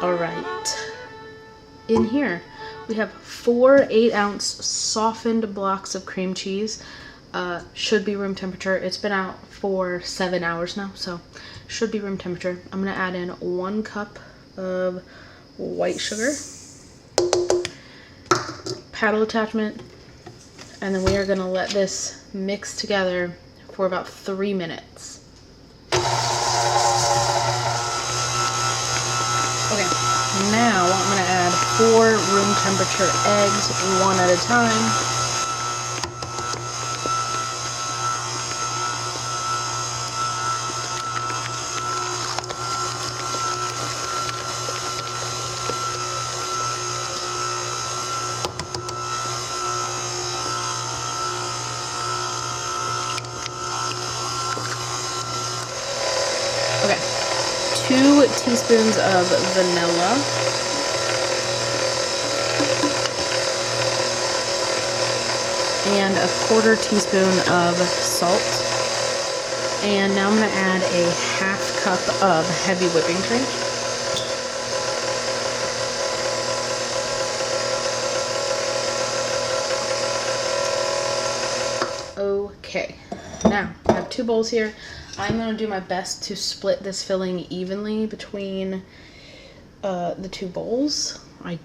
All right, in here we have 4 8-ounce softened blocks of cream cheese. Should be room temperature. It's been out for 7 hours now, so should be room temperature. I'm gonna add in 1 cup of white sugar, paddle attachment, and then we are gonna let this mix together for about 3 minutes. Okay, now I'm gonna add 4 room temperature eggs, 1 at a time. Okay, 2 teaspoons of vanilla. And a 1/4 teaspoon of salt. And now I'm going to add a 1/2 cup of heavy whipping cream. Okay, now I have 2 bowls here. I'm going to do my best to split this filling evenly between the 2 bowls. I'm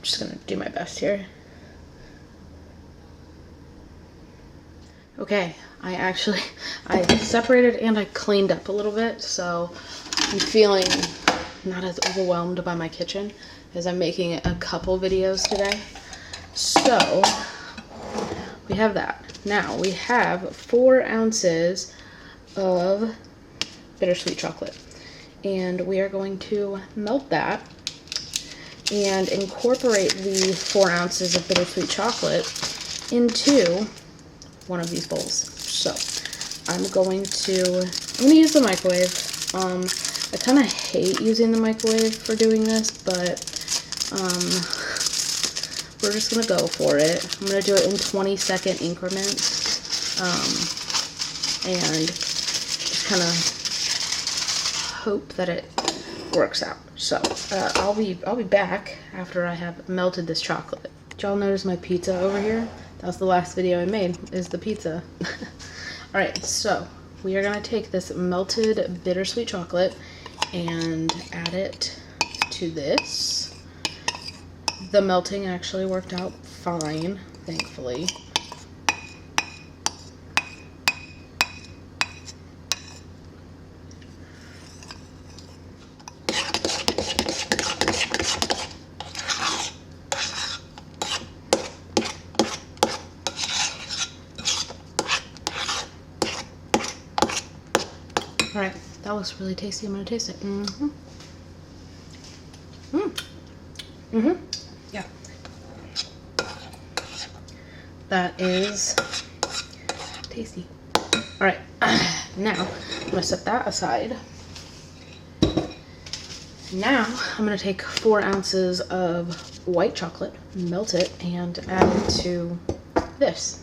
just going to do my best here. Okay, I separated and I cleaned up a little bit, so I'm feeling not as overwhelmed by my kitchen as I'm making a couple videos today. So, we have that. Now, we have 4 ounces of bittersweet chocolate, and we are going to melt that and incorporate the 4 ounces of bittersweet chocolate into one of these bowls. So I'm going to use the microwave. I kind of hate using the microwave for doing this, but we're just gonna go for it. I'm gonna do it in 20-second increments, and just kind of hope that it works out. So I'll be back after I have melted this chocolate. Did y'all notice my pizza over here? That was the last video I made, is the pizza. Alright, so we are going to take this melted bittersweet chocolate and add it to this. The melting actually worked out fine, thankfully. Alright, that looks really tasty. I'm gonna taste it. Yeah. That is tasty. Alright, now I'm gonna set that aside. Now I'm gonna take 4 ounces of white chocolate, melt it, and add it to this.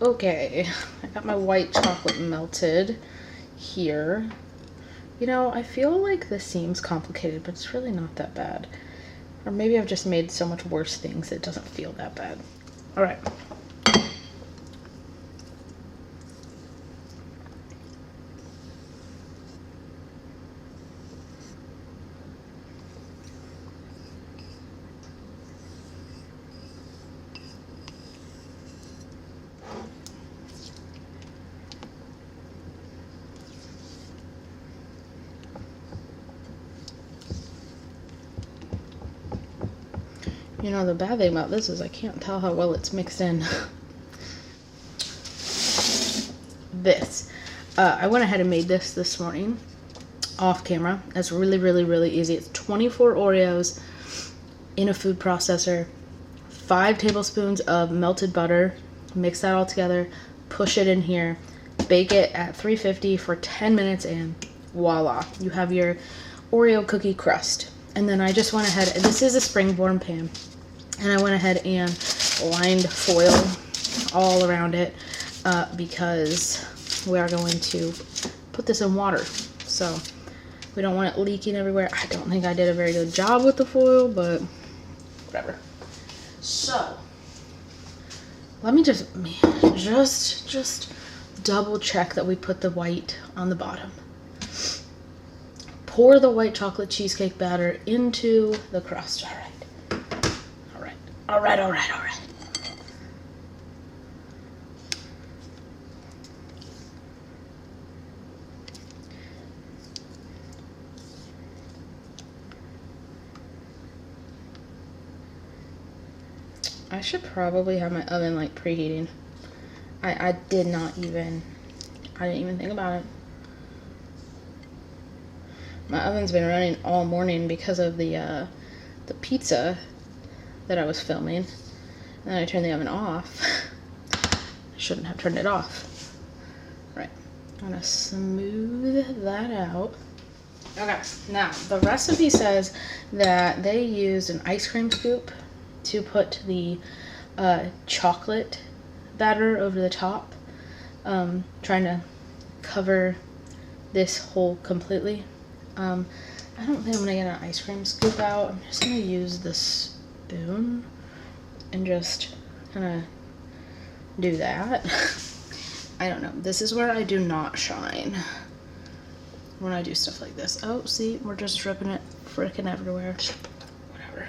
Okay, I got my white chocolate melted here. You know, I feel like this seems complicated, but it's really not that bad. Or maybe I've just made so much worse things it doesn't feel that bad. Alright. You know, the bad thing about this is I can't tell how well it's mixed in. This. I went ahead and made this morning off camera. It's really, really, really easy. It's 24 Oreos in a food processor, 5 tablespoons of melted butter, mix that all together, push it in here, bake it at 350 for 10 minutes, and voila, you have your Oreo cookie crust. And then I just went ahead, this is a springborn pan, and I went ahead and lined foil all around it because we are going to put this in water. So We don't want it leaking everywhere. I don't think I did a very good job with the foil, but whatever. So, let me just double check that we put the white on the bottom. Pour the white chocolate cheesecake batter into the crust. All right. I should probably have my oven like preheating. I didn't even think about it. My oven's been running all morning because of the pizza that I was filming. And then I turned the oven off. I shouldn't have turned it off. Right. I'm gonna smooth that out. Okay, now the recipe says that they used an ice cream scoop to put the chocolate batter over the top, trying to cover this hole completely. I don't think I'm gonna get an ice cream scoop out. I'm just gonna use the spoon and just kind of do that. I don't know. This is where I do not shine when I do stuff like this. Oh, see, we're just dripping it frickin' everywhere. Whatever.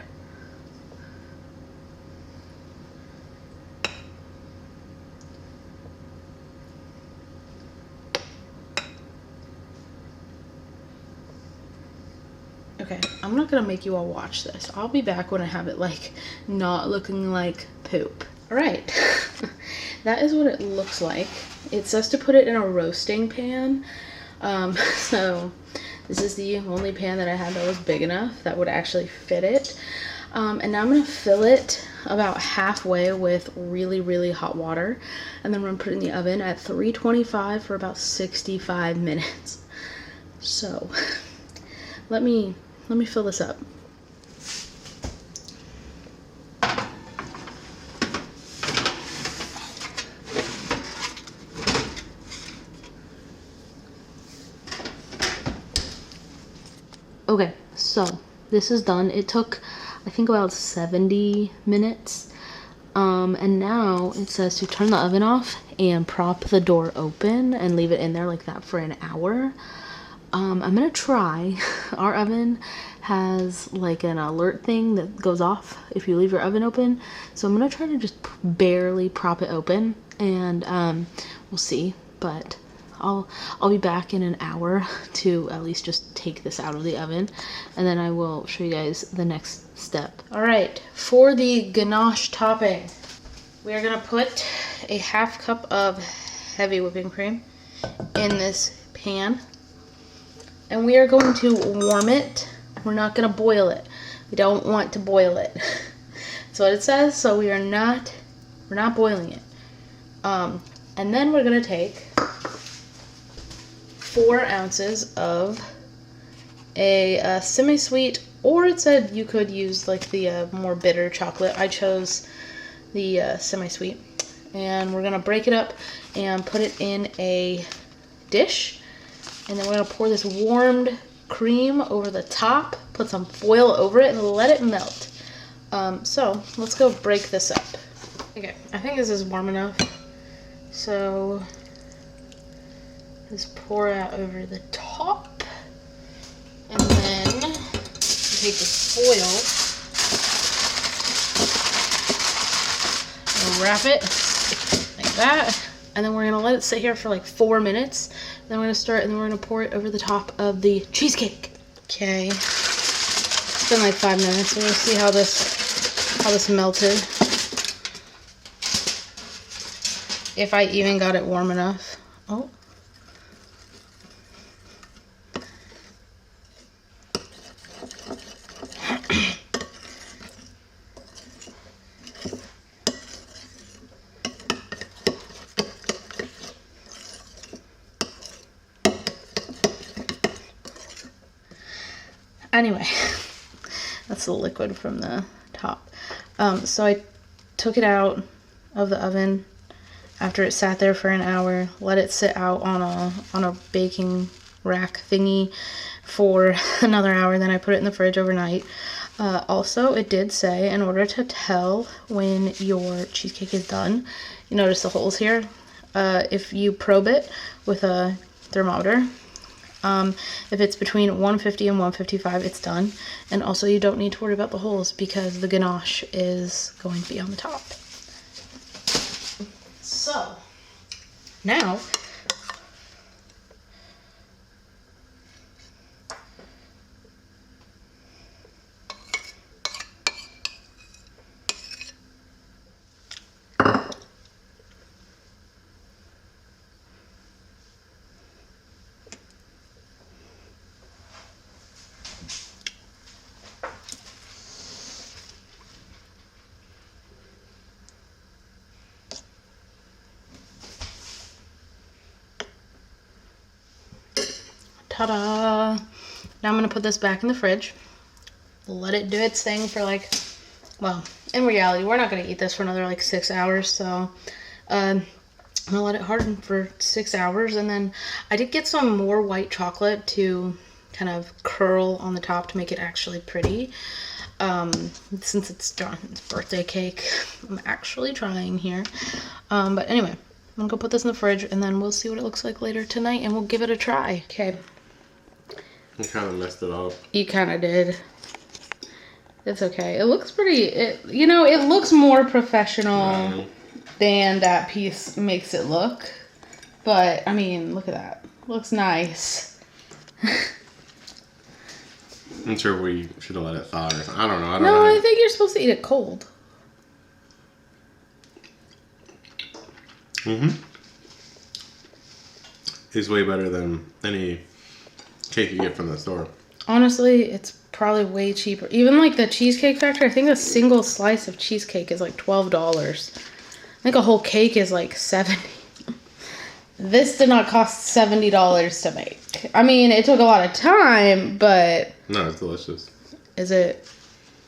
Okay, I'm not gonna make you all watch this. I'll be back when I have it like not looking like poop. All right, that is what it looks like. It says to put it in a roasting pan. So this is the only pan that I had that was big enough that would actually fit it. And now I'm gonna fill it about halfway with really, really hot water. And then I'm gonna put it in the oven at 325 for about 65 minutes. So let me fill this up. Okay, so this is done. It took, I think, about 70 minutes. And now it says to turn the oven off and prop the door open and leave it in there like that for an hour. I'm gonna try. Our oven has like an alert thing that goes off if you leave your oven open. So I'm gonna try to just barely prop it open, and we'll see. But I'll be back in an hour to at least just take this out of the oven, and then I will show you guys the next step. All right, for the ganache topping, we are gonna put a half cup of heavy whipping cream in this pan, and we are going to warm it. We're not gonna boil it. We don't want to boil it. That's what it says. So we're not boiling it. And then we're gonna take 4 ounces of a semi-sweet, or it said you could use like the more bitter chocolate. I chose the semi-sweet, and we're gonna break it up and put it in a dish, and then we're gonna pour this warmed cream over the top, put some foil over it, and let it melt. So let's go break this up. Okay, I think this is warm enough, so just pour out over the top, and then take the foil and wrap it like that, and then we're gonna let it sit here for like 4 minutes. Then we're gonna start, and then we're gonna pour it over the top of the cheesecake. Okay, it's been like 5 minutes. We're gonna see how this melted. If I even got it warm enough. Oh. Anyway, that's the liquid from the top. So I took it out of the oven after it sat there for an hour, let it sit out on a baking rack thingy for another hour. Then I put it in the fridge overnight. Also, it did say in order to tell when your cheesecake is done, you notice the holes here. If you probe it with a thermometer, if it's between 150 and 155, it's done. And also, you don't need to worry about the holes because the ganache is going to be on the top. So, now, ta-da! Now I'm going to put this back in the fridge. Let it do its thing for like, well, in reality, we're not going to eat this for another like 6 hours. So I'm going to let it harden for 6 hours. And then I did get some more white chocolate to kind of curl on the top to make it actually pretty. Since it's John's birthday cake, I'm actually trying here. But anyway, I'm going to go put this in the fridge and then we'll see what it looks like later tonight and we'll give it a try. Okay. You kind of messed it up. You kind of did. It's okay. It looks pretty, you know, it looks more professional than that piece makes it look. But, I mean, look at that. Looks nice. I'm sure we should have let it thaw or something. I don't know. I don't know. know. I think you're supposed to eat it cold. It's way better than any cake you get from the store. Honestly, it's probably way cheaper. Even like the Cheesecake Factory, I think a single slice of cheesecake is like $12. I think a whole cake is like $70. This did not cost $70 to make. I mean, it took a lot of time, but... No, it's delicious. Is it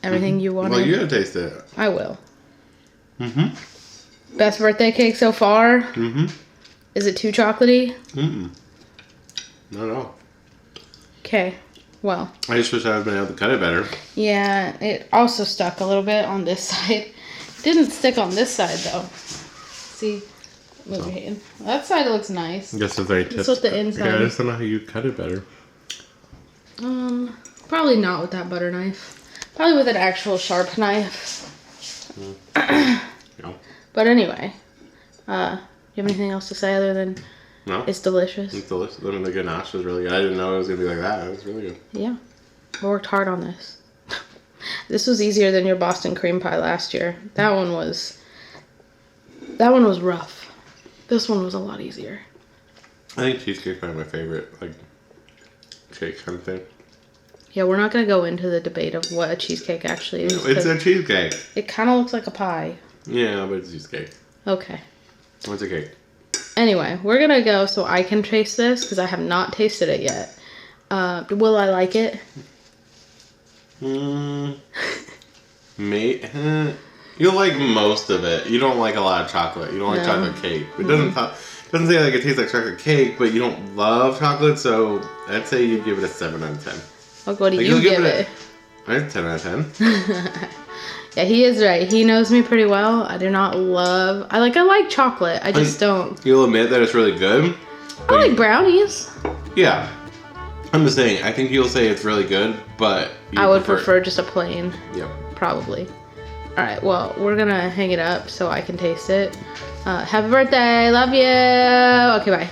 everything you wanted? Well, you gotta taste it. I will. Best birthday cake so far? Is it too chocolatey? Not at all. Okay, well. I just wish I had been able to cut it better. Yeah, it also stuck a little bit on this side. Didn't stick on this side, though. See? Move your hand. That side looks nice. I guess if they tipped. That's what the inside. Yeah, I just don't know how you cut it better. Probably not with that butter knife. Probably with an actual sharp knife. Yeah. But anyway, do you have anything else to say other than No? it's delicious? It's delicious. I mean, the ganache was really good. I didn't know it was going to be like that. It was really good. Yeah. I worked hard on this. This was easier than your Boston cream pie last year. That one was rough. This one was a lot easier. I think cheesecake pie is my favorite, like, cake kind of thing. Yeah, we're not going to go into the debate of what a cheesecake actually is. It's a cheesecake. It kind of looks like a pie. Yeah, but it's cheesecake. Okay. What's a cake? Anyway, we're going to go so I can taste this because I have not tasted it yet. Will I like it? You'll like most of it. You don't like a lot of chocolate. You don't like chocolate cake. It doesn't say like it tastes like chocolate cake, but you don't love chocolate, so I'd say you'd give it a 7 out of 10. Like, what do you give it? I 10 out of 10. Yeah, he is right. He knows me pretty well. I do not love... I like chocolate. I just don't... You'll admit that it's really good. I like brownies. Yeah. I'm just saying, I think you'll say it's really good, but... I would prefer just a plain. Yep. Probably. Alright, well, we're gonna hang it up so I can taste it. Happy birthday! Love you! Okay, bye.